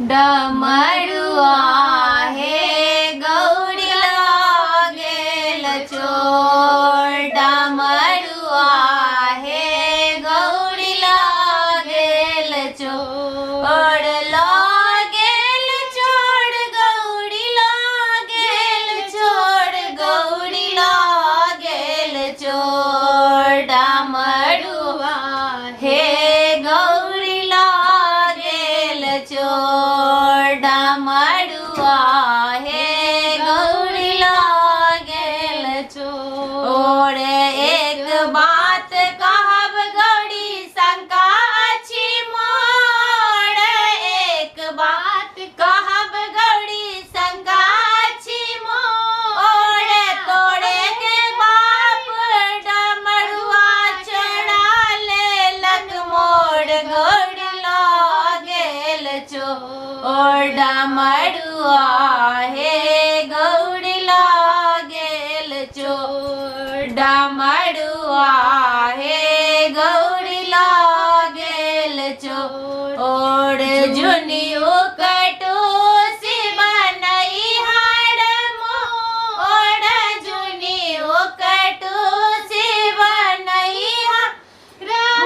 डमरुआ हे गौरी लागेल चोर डमरुआ हे गौरी लागेल चोर लागेल चोर गौरी लागेल चोर गौरी लागेल चोर डमरुआ हे गौरी लागेल चोर डमरुआ हे गौरी लागेल चोर एक बात कहब गौरी शंका अछि मोर एक बात कहब गौरी शंका अछि मोर तोरे के बाप डमरुआ चढ़ा लेलक मोर गौरी लागेल चोर डमरुआ हे गौरी लागेल चोर डमरुआ हे गौरी लागेल चोर जुनियो कटोसी बनई हार मोर जुनियो कटोसी बनई हार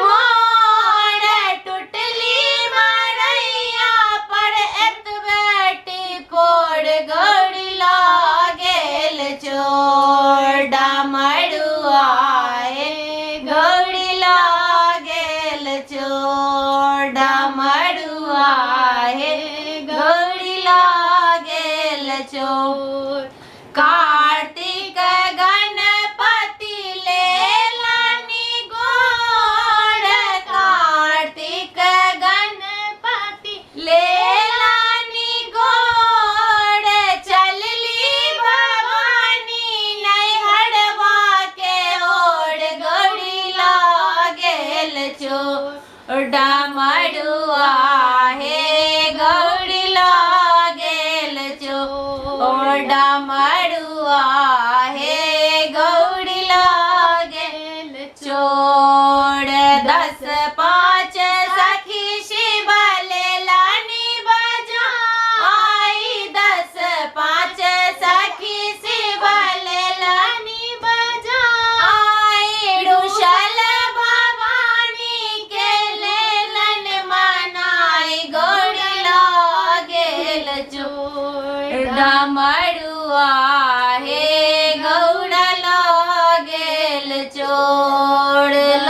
मोर टुटली मरैया पर एतबेटी कोर गौरी लागेल चोर डमरुआ हे गौरी लागेल चोर डमरुआ हे गौरी लागेल चोर कार्तिक गणपति लेलनि गोर कार्तिक गणपति लेलनि गोर चलली भवानी नैहरवा के ओर गौरी लागेल चोर डमरुआ